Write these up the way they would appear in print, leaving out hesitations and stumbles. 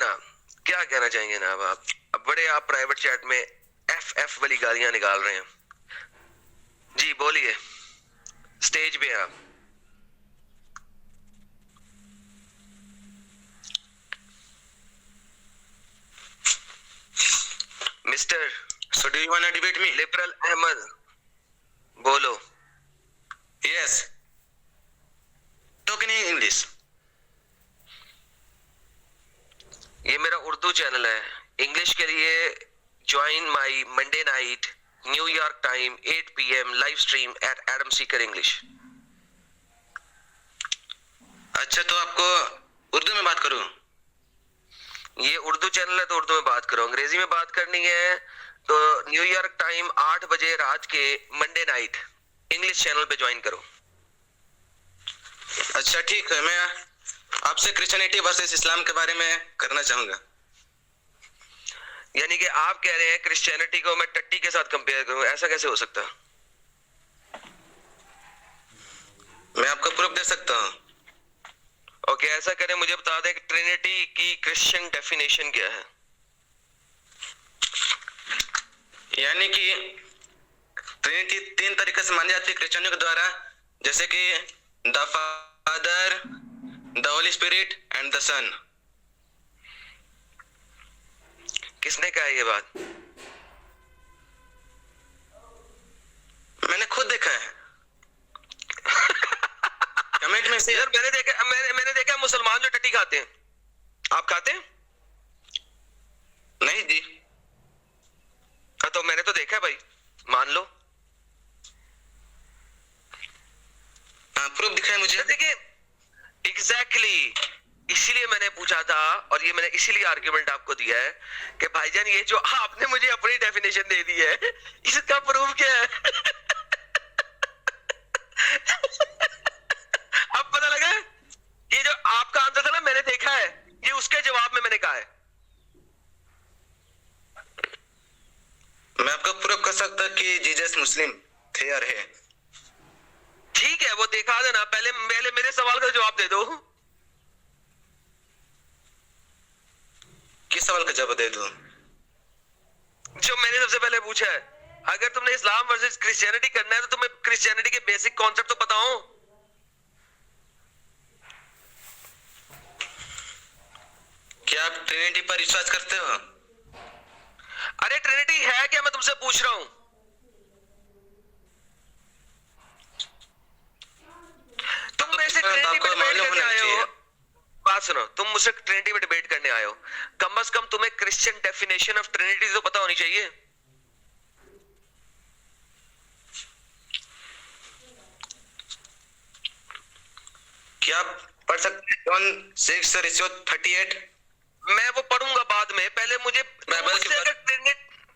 ना, क्या कहना चाहेंगे ना आप? अब बड़े आप प्राइवेट चैट में एफ एफ वाली गालियां निकाल रहे हैं। जी बोलिए, स्टेज पे आप। Mister So do you wanna debate me? Liberal Ahmad, बोलो। Yes. Talk in English. ये मेरा उर्दू चैनल है, इंग्लिश के लिए join my Monday night New York time 8 PM live stream at Adam Seeker English. अच्छा, तो आपको उर्दू में बात करूं? ये उर्दू चैनल है तो उर्दू में बात करो। अंग्रेजी में बात करनी है तो न्यूयॉर्क टाइम 8 बजे रात के मंडे नाइट इंग्लिश चैनल पे ज्वाइन करो। अच्छा ठीक है, मैं आपसे क्रिश्चियनिटी वर्सेस इस्लाम के बारे में करना चाहूंगा। यानी कि आप कह रहे हैं क्रिश्चियनिटी को मैं टट्टी के साथ कंपेयर करूं, ऐसा कैसे हो सकता? मैं आपको प्रूफ दे सकता हूं। ओके, ऐसा करें, मुझे बता दें कि ट्रिनिटी की क्रिश्चियन डेफिनेशन क्या है? यानी कि ट्रिनिटी 3 तरीके से मानी जाती है क्रिश्चियनों के द्वारा, जैसे कि the father, the holy spirit and the son. किसने कहा ये बात? मैंने खुद देखा है। कमेंट में से यार मैंने देखा मुसलमान जो टट्टी खाते हैं, आप खाते हैं? नहीं जी। हाँ तो मैंने तो देखा है भाई, मान लो। प्रूफ दिखाए मुझे। देखिए एग्जैक्टली इसीलिए मैंने पूछा था और ये मैंने इसीलिए आर्ग्यूमेंट आपको दिया है कि भाईजान ये जो आपने मुझे अपनी डेफिनेशन दे दी है इसका प्रूफ क्या है? अब पता लगा ये जो आपका आंसर था ना, मैंने देखा है, ये उसके जवाब में मैंने कहा है। मैं आपको प्रूफ कर सकता कि जीसस मुस्लिम थे और है। ठीक है, वो दिखा देना, पहले पहले मेरे सवाल का जवाब दे दो। किस सवाल का जवाब दे दूं? जो मैंने सबसे पहले पूछा है, अगर तुमने इस्लाम वर्सेस क्रिश्चियनिटी करना है तो तुम्हें क्रिश्चियनिटी के बेसिक कॉन्सेप्ट तो पता हो। क्या आप ट्रिनिटी पर विश्वास करते हो? अरे ट्रिनिटी है क्या, मैं तुमसे पूछ रहा हूं। तुम मेरे से ट्रिनिटी पे डिबेट करने आए हो। बात सुनो, तुम मुझसे ट्रिनिटी पे डिबेट करने आए हो, कम से कम तुम्हें क्रिश्चियन डेफिनेशन ऑफ ट्रिनिटी तो पता होनी चाहिए। क्या आप पढ़ सकते हैं जॉन 6:38? मैं वो पढ़ूंगा बाद में, पहले मुझे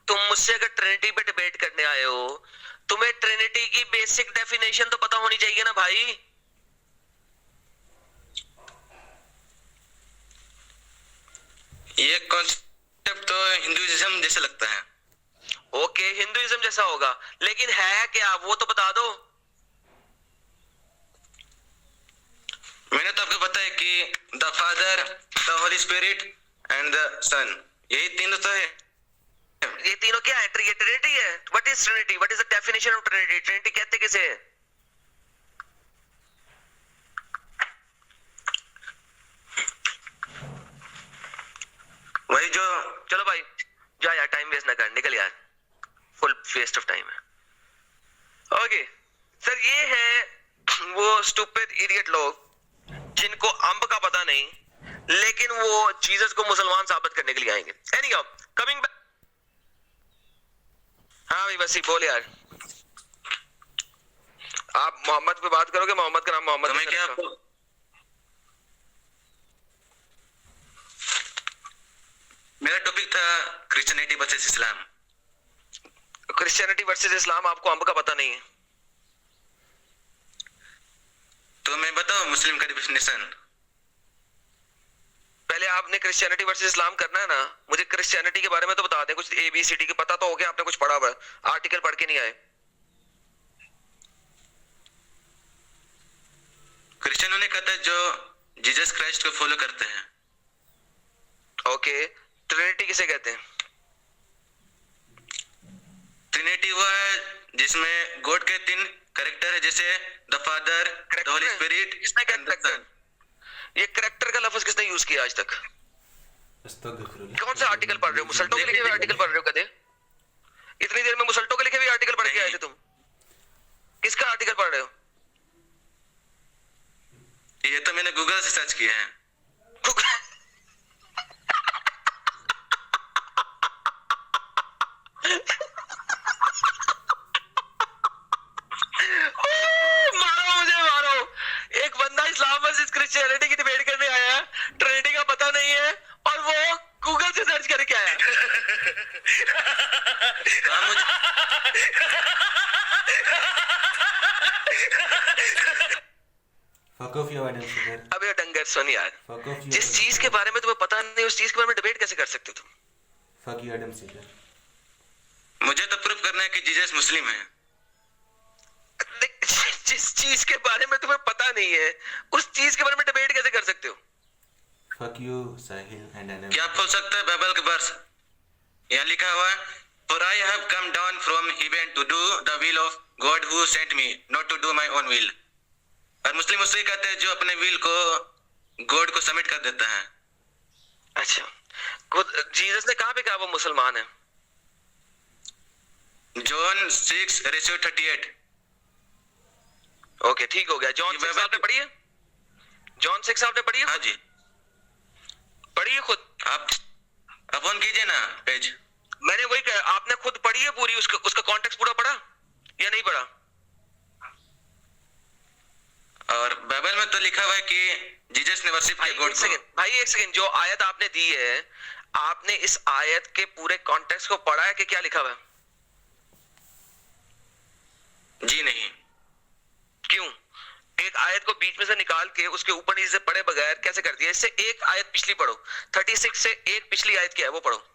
तुम मुझसे अगर ट्रिनिटी पे डिबेट करने आए हो, तुम्हें ट्रिनिटी की बेसिक डेफिनेशन तो पता होनी चाहिए ना भाई। ये कॉन्सेप्ट तो हिंदुइज्म जैसा लगता है। ओके, हिंदुइज्म जैसा होगा, लेकिन है क्या वो तो बता दो। मैंने तो आपको बताया कि the father, the holy spirit and the son, यही तीनों तो है। ये तीनों क्या है? ये ट्रिनिटी है। What is Trinity? What is the definition of Trinity? Trinity कहते किसे है? वही जो, चलो भाई जा यार, टाइम वेस्ट ना कर, निकल यार, फुल वेस्ट ऑफ टाइम है। ओके सर, ये है वो स्टूपिड इडियट लोग जिनको अंब का पता नहीं, लेकिन वो जीसस को मुसलमान साबित करने के लिए आएंगे। Anyhow coming back. हाँ भाई बस बोल यार, आप मोहम्मद पे बात करोगे? मोहम्मद का नाम मोहम्मद मैं क्या मेरा टॉपिक था क्रिश्चियनिटी वर्सेस इस्लाम। क्रिश्चियनिटी वर्सेस इस्लाम, आपको अंब का पता नहीं है तो मैं बताऊं मुस्लिम का डेफिनेशन? पहले आपने क्रिश्चियनिटी वर्सेस इस्लाम करना है ना, मुझे क्रिश्चियनिटी के बारे में तो बता दें, कुछ ABCD के पता तो हो गया, आपने कुछ पढ़ा हुआ है, आर्टिकल पढ़ के नहीं आए। क्रिश्चियन उन्हें कहते हैं जो जीसस क्राइस्ट को फॉलो करते हैं। ओके, ट्रिनिटी किसे कहते हैं? ट्रिनिटी वो है जिसमें गॉड के 3 कैरेक्टर है, जैसे the father, the holy spirit किसने कहा एंड द सन। ये करेक्टर का लफ्ज किसने यूज किया आज तक? कौन सा आर्टिकल पढ़ रहे हो? मुसल्टो के लिखे हुए आर्टिकल पढ़ रहे हो? कदे इतनी देर में मुसल्टो के लिखे हुए आर्टिकल पढ़ के आए थे तुम? किसका आर्टिकल पढ़ रहे हो? ये तो मैंने गूगल से सर्च किया है। मारो मुझे, मारो। एक बंदा इस्लाम वर्सेस क्रिश्चियनिटी की डिबेट करने आया है, ट्रिनिटी का पता नहीं है और वो गूगल से सर्च करके आया। हाँ, मुझे Fuck off, you Adam Sugar. अबे डंगर सुन यार, Fuck off, you जिस Adam चीज के Sugar. बारे में तुम्हें पता नहीं उस चीज के बारे में डिबेट कैसे कर सकते हो तुम? Fuck you, Adam Sugar. मुझे तो प्रूफ करना है कि जीसस मुस्लिम है। जिस चीज के बारे में तुम्हें पता नहीं है उस चीज के बारे में डिबेट कैसे कर सकते हो? Fuck you, Sahil and Adam. क्या आप खोल सकते हैं बाइबल के वर्स? यहाँ लिखा हुआ है, For I have come down from heaven to do the will of God who sent me, not to do my own will. और मुस्लिम उसे कहते हैं जो अपने विल को गॉड को सबमिट कर देता है। अच्छा, खुद जीसस ने कहा पे कहा वो मुसलमान है? जॉन 6:38। ओके, ठीक हो गया। जॉन ये 6 बाइबल आपने पढ़ी है? जॉन 6 आपने पढ़ी है? हाँ जी, पढ़ी है खुद? आप ऑन कीजिए ना पेज। मैंने वही कहा, आपने खुद पढ़ी है पूरी? उसका कॉन्टेक्स्ट पूरा पढ़ा या नहीं पढ़ा? और बाइबल में तो लिखा हुआ है कि जीसस ने वर्शिप किया गॉड को। भाई एक सेकंड, जो आयत आपने दी है, आपने इस आयत के पूरे कॉन्टेक्स्ट को पढ़ा है कि क्या लिखा हुआ है? जी नहीं। क्यों? एक आयत को बीच में से निकाल के उसके ऊपर नीचे से पढ़े बगैर कैसे कर दिया? इससे एक आयत पिछली पढ़ो, 36 से एक पिछली आयत क्या है वो पढ़ो।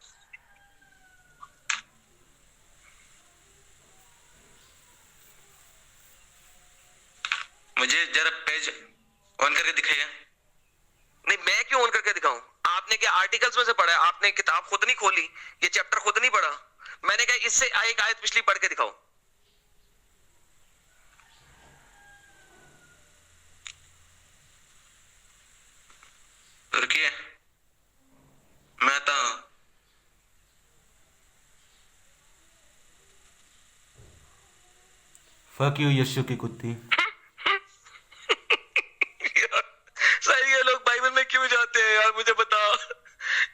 मुझे जरा पेज ऑन करके दिखाइए। नहीं, मैं क्यों ऑन करके दिखाऊं? आपने क्या आर्टिकल्स में से पढ़ा है? आपने किताब खुद नहीं खोली, ये चैप्टर खुद नहीं पढ़ा? मैंने कहा इससे एक आयत पिछली पढ़ के दिखाओ। रुकिए, मैं आता हूं। Fuck you, यीशु की कुत्ती. सही है, लोग बाइबल में क्यों जाते हैं यार? मुझे बता,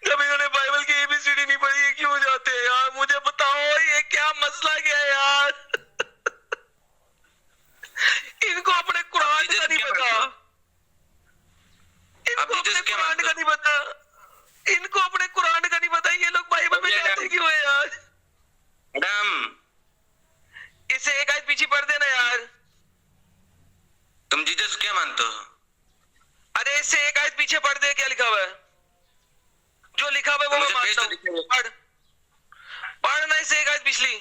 जब इन्होंने बाइबल की एबीसीडी नहीं पढ़ी है क्यों जाते हैं यार? मुझे बताओ, ये क्या मसला क्या है यार? इनको अपने कुरान का नहीं पता, इनको अपने कुरान का नहीं पता, इनको अपने कुरान का नहीं पता, ये लोग बाइबल में जाते क्यों है यार? मैडम, इससे एक आयत पीछे पढ़ देना यार। तुम जीसस क्या मानते हो? अरे इससे एक आयत पीछे पढ़ दे, क्या लिखा हुआ है? जो लिखा हुआ है वो मैं मानता हूं। पढ़ ना इससे एक आयत पिछली।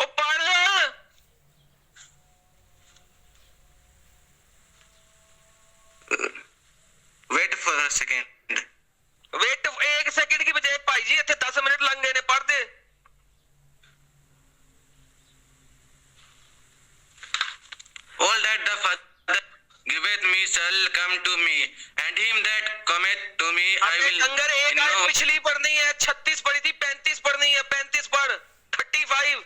ओ पढ़। Wait for a second. Wait एक सेकंड की बजाय भाई जी इतने 10 मिनट लग गए ने, पढ़ दे। All that the Father giveth me shall come to me, and him that cometh to me I अरे will कंगर, एक in आयत no पिछली पढ़नी है। 36 पढ़ी थी, 35 पढ़नी है। 35 पढ़, 35।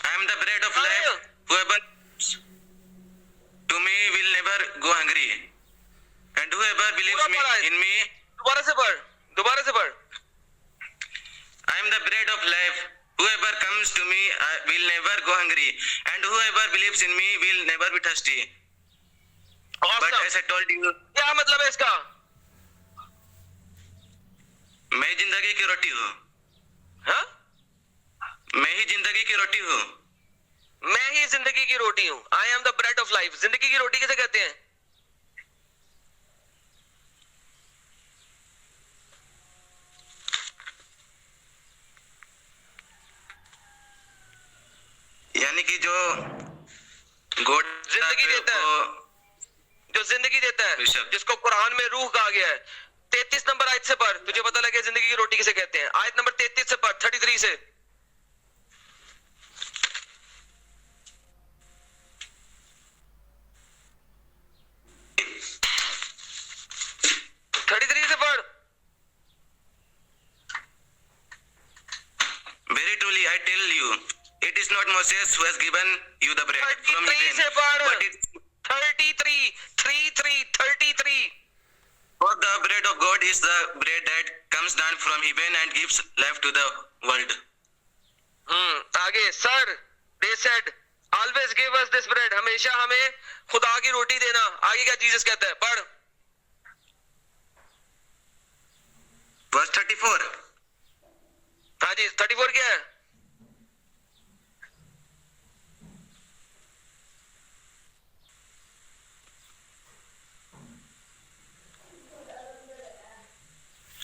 I am the bread of life. Whoever to me will never go hungry, and whoever believes पूरा पढ़ा है। in me, दोबारा से पढ़, दोबारा से पढ़। I am the bread of life. Whoever comes to me will never go hungry, and whoever believes in me will never be thirsty. But Awesome. as I told you, क्या मतलब है इसका? मैं जिंदगी की रोटी हूँ। हाँ? मैं ही जिंदगी की रोटी हूँ। मैं ही जिंदगी की रोटी हूँ। I am the bread of life. जिंदगी की रोटी किसे कहते हैं? यानी कि जो गॉड जिंदगी देता है, जो जिंदगी देता है, बेशक। जिसको कुरान में रूह कहा गया है। 33 नंबर आयत से पढ़, तुझे पता लगे जिंदगी की रोटी किसे कहते हैं। आयत नंबर 33 से पढ़, 33 से। से पढ़। Very truly I tell you, it is not Moses who has given you the bread from 33 से heaven, पढ़। but it 33 for the bread of God is the bread that comes down from heaven and gives life to the world. आगे sir, they said always give us this bread, हमेशा हमें खुदा की रोटी देना। आगे क्या जीसस कहता है, पढ़। Verse 34. हाँ जी, 34 क्या है?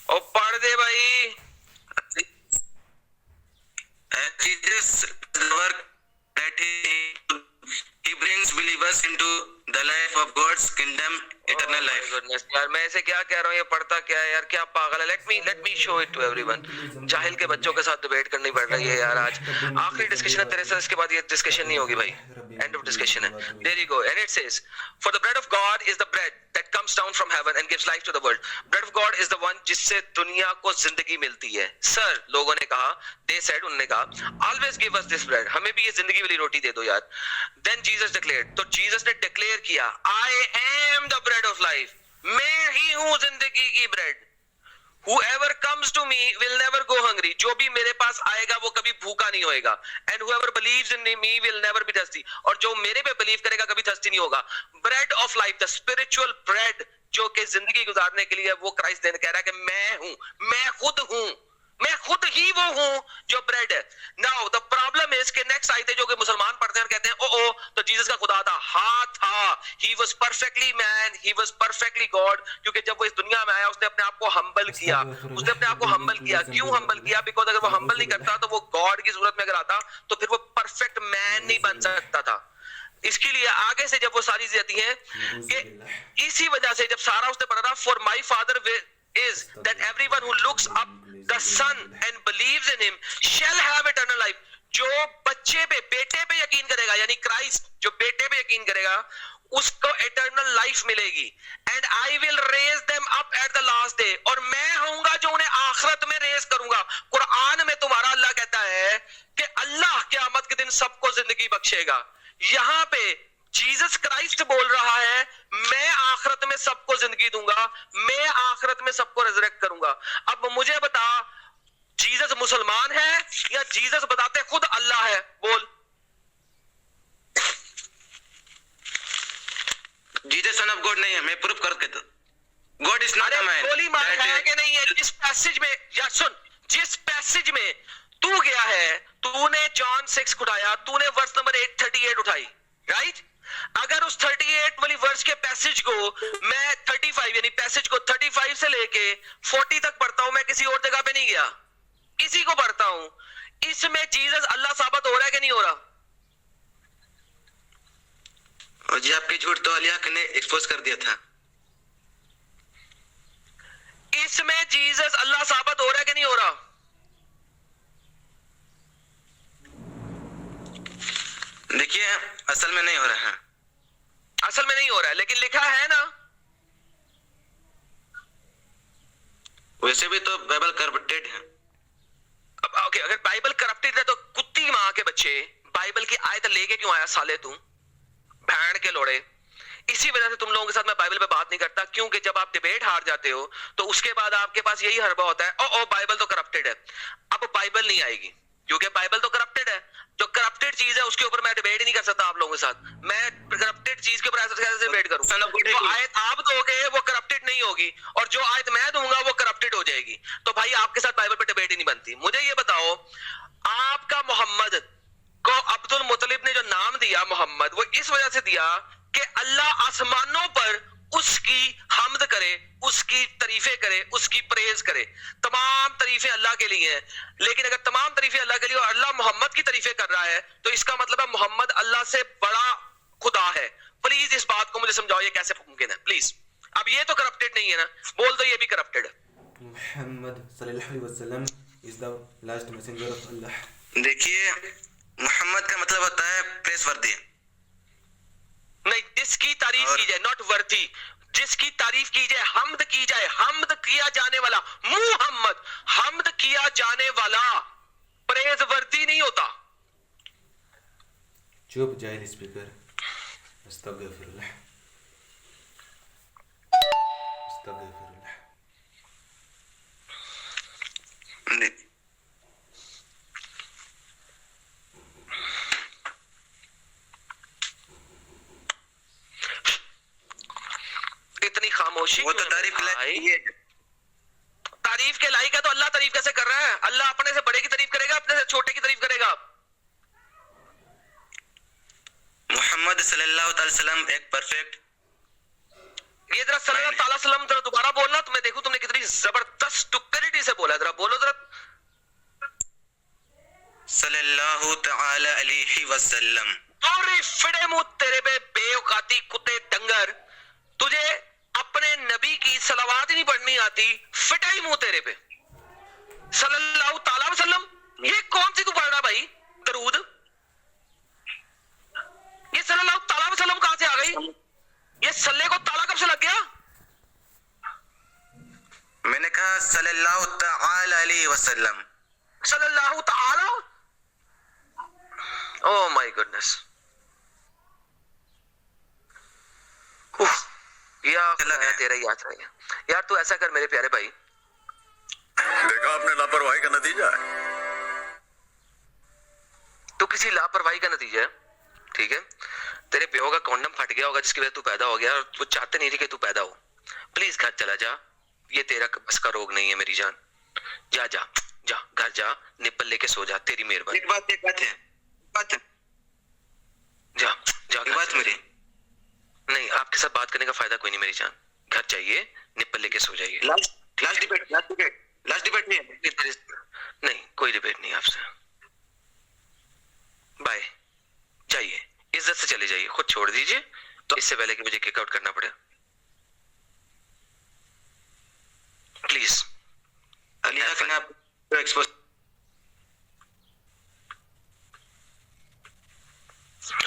ओ पढ़ दे भाई। As Jesus the work that he brings believers into the life of God's kingdom, eternal Oh my life. goodness, यार मैं इसे क्या कह रहा हूँ, ये पढ़ता क्या है यार, क्या पागल है। Let me show it to everyone. जाहिल के बच्चों के साथ डिबेट करनी पड़ रही है यार आज। आखिरी डिस्कशन है तेरे से, इसके बाद ये डिस्कशन नहीं होगी भाई, एंड ऑफ डिस्कशन है। There you go, and it says for the bread of God is the bread that comes down from heaven and gives life to the world. Bread of God is the one जिससे दुनिया को जिंदगी मिलती है। Sir, लोगों ने कहा, they said, उन्होंने कहा always give us this bread, हमें भी ये जिंदगी वाली रोटी दे दो यार। देन जीसस डिक्लेयर्ड, तो जीसस ने डिक्लेयर किया, I am the bread of life, मैं ही हूं जिंदगी की bread. Whoever comes to me will never go hungry, जो भी मेरे पास आएगा वो कभी भूखा नहीं होएगा। And whoever believes in me will never be thirsty, और जो मेरे पे बिलीव करेगा कभी thirsty नहीं होगा। Bread of life, the spiritual bread, जो कि जिंदगी गुजारने के लिए वो क्राइस्ट देने कह रहा है कि मैं हूं, मैं खुद ही वो हूं जो ब्रेड है। नाउ द प्रॉब्लम इज कि नेक्स्ट आयत है जो कि मुसलमान पढ़ते हैं और कहते हैं ओ तो जीसस का खुदा था। हाँ था, he was perfectly man, he was perfectly God, क्योंकि जब वो इस दुनिया में आया उसने अपने आप को हम्बल किया। उसने अपने आप को हम्बल किया, क्यों हम्बल किया? बिकॉज अगर वो हम्बल नहीं करता तो वो गॉड की सूरत में अगर आता तो फिर वो परफेक्ट मैन नहीं बन सकता था। इसके लिए आगे से जब वो सारी चीजें आती हैं कि इसी वजह से जब सारा उसने पढ़ा, for my father is that everyone who looks up the son and believes in him shall have eternal life। जो बच्चे पे, बेटे पे यकीन करेगा, यानी क्राइस्ट जो बेटे पे यकीन करेगा उसको एटर्नल लाइफ मिलेगी। And I will raise them up at the last day, और मैं होऊंगा जो उन्हें आखिरत में रेज करूंगा। कुरान में तुम्हारा अल्लाह कहता है कि अल्लाह क़यामत के दिन सबको जिंदगी बख्शेगा। यहां पे जीसस क्राइस्ट बोल रहा है मैं आखिरत में सबको जिंदगी दूंगा, मैं आखिरत में सबको रिजरेक्ट करूंगा। अब मुझे बता, जीसस मुसलमान है या जीसस बताते खुद अल्लाह है? बोल। जीसस सन ऑफ गॉड नहीं है, मैं प्रूफ करके तो God is not a man. गोली मार है कि नहीं है? जिस पैसेज में, या सुन, जिस पैसेज में तू गया है, तूने जॉन 6 उठाया, तूने वर्स नंबर 838 उठाई, राइट? अगर उस 38 वाली वर्स के पैसेज को मैं 35 यानी पैसेज को 35 से लेके 40 तक पढ़ता हूं, मैं किसी और जगह पे नहीं गया, इसी को पढ़ता हूं। इसमें जीसस अल्लाह साबित हो रहा है कि नहीं हो रहा? और जी आपकी झूठ तो अलिया ने एक्सपोज कर दिया था। इसमें जीसस अल्लाह साबित हो रहा है कि नहीं हो रहा? देखिए असल में नहीं हो रहा है, असल में नहीं हो रहा है, लेकिन लिखा है ना। वैसे भी तो बाइबल करप्टेड है। अब ओके, अगर बाइबल करप्टेड है तो कुत्ती मां के बच्चे बाइबल की आयत लेके क्यों आया साले तू, भैंड के लोड़े? इसी वजह से तुम लोगों के साथ मैं बाइबल पे बात नहीं करता, क्योंकि जब आप डिबेट हार जाते हो तो उसके बाद आपके पास यही हरबा होता है, ओ बाइबल तो करप्टेड है। अब बाइबल नहीं आएगी क्योंकि बाइबल तो करप्टेड है। जो करप्टेड चीज है उसके ऊपर मैं डिबेट ही नहीं कर सकता आप लोगों के साथ। मैं करप्टेड चीज के ऊपर कैसे डिबेट करूं? जो आयत आप दोगे वो करप्टेड नहीं होगी, और जो आयत मैं दूंगा वो करप्टेड हो जाएगी। तो भाई आपके साथ बाइबल पे डिबेट ही नहीं बनती। मुझे ये बताओ, आपका मोहम्मद को अब्दुल मुतलिब ने जो नाम दिया मोहम्मद, वो इस वजह से दिया कि अल्लाह आसमानों पर उस उसकी हमद करे, उसकी तारीफें करे, उसकी प्रेज करे। तमाम तारीफें अल्लाह के लिए हैं, लेकिन अगर तमाम तारीफें अल्लाह के लिए और अल्लाह मोहम्मद की तारीफें कर रहा है तो इसका मतलब है मोहम्मद अल्लाह से बड़ा खुदा है। प्लीज इस बात को मुझे समझाओ, ये कैसे मुमकिन है प्लीज। अब ये तो करप्टेड नहीं है ना, बोल दो ये भी करप्टेड है। Muhammad sallallahu alaihi wasallam is the last messenger of Allah. देखिए, मोहम्मद का मतलब होता है प्रेसवर्दी। नहीं, जिसकी तारीफ और- की जाए, नॉट वर्दी, जिसकी तारीफ की जाए, हमद की जाए, हमद किया जाने वाला, मुहम्मद हमद किया जाने वाला, प्रेज वर्दी नहीं होता। चुप जाहिल स्पीकर। अस्तगफिरुल्लाह। अस्तगफिरुल्लाह। इतनी खामोशी वो तो क्यों है तारीफ के भाई? लायक ये है। तारीफ के लायक है तो अल्लाह तारीफ कैसे कर रहा है? अल्लाह अपने से बड़े की तारीफ करेगा, अपने से छोटे की तारीफ करेगा? मोहम्मद सल्लल्लाहु अलैहि वसल्लम एक परफेक्ट। ये जरा सल्लल्लाहु अलैहि वसल्लम जरा दोबारा बोलना तो मैं देखूं तुमने कितनी जबरदस्त स्टुपिडिटी से बोला। जरा बोलो जरा। सल्लल्लाहु तआला अलैहि वसल्लम। अरे फिड़े मुंह तेरे पे बेऔकाती कुत्ते डंगर, तुझे अपने नबी की सलावात ही नहीं पढ़नी आती, फिटा ही मुंह तेरे पे। सल्लल्लाहु ताला वसल्लम, ये कौन सी तू पढ़ रहा भाई दरूद? ये सल्लल्लाहु ताला वसल्लम कहां से आ गई? ये सल्ले को ताला कब से लग गया? मैंने कहा सल्लल्लाहु तआला अलैहि वसल्लम। सल्लल्लाहु ताला। Oh my goodness. या चला गया। तेरा याद रह गया यार। तू ऐसा कर मेरे प्यारे भाई, देखा आपने लापरवाही का नतीजा है। तू किसी लापरवाही का नतीजा है, ठीक है? तेरे प्यो का कॉन्डम फट गया होगा जिसकी वजह तू पैदा हो गया, और वो चाहते नहीं थे कि तू पैदा हो। प्लीज घर चला जा, ये तेरा बस का रोग नहीं है मेरी जान। जा जा जा, घर जा, निप्पल लेके सो जा, तेरी मेहरबानी। एक बात है। जा जा एक घर बात चला मेरी। जा। नहीं, आपके साथ बात करने का फायदा कोई नहीं मेरी जान। घर जाइए, निप्पल लेके सो जाइए। लास्ट डिबेट नहीं है। नहीं, कोई डिबेट नहीं आपसे। बाय, जाइए, इज्जत से चले जाइए, खुद छोड़ दीजिए तो इससे पहले कि मुझे किक आउट करना पड़े। प्लीज। अलीहा के नाम पे एक्सपोज।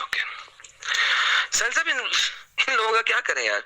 ओके सर साहब, इन लोगों का क्या करें यार?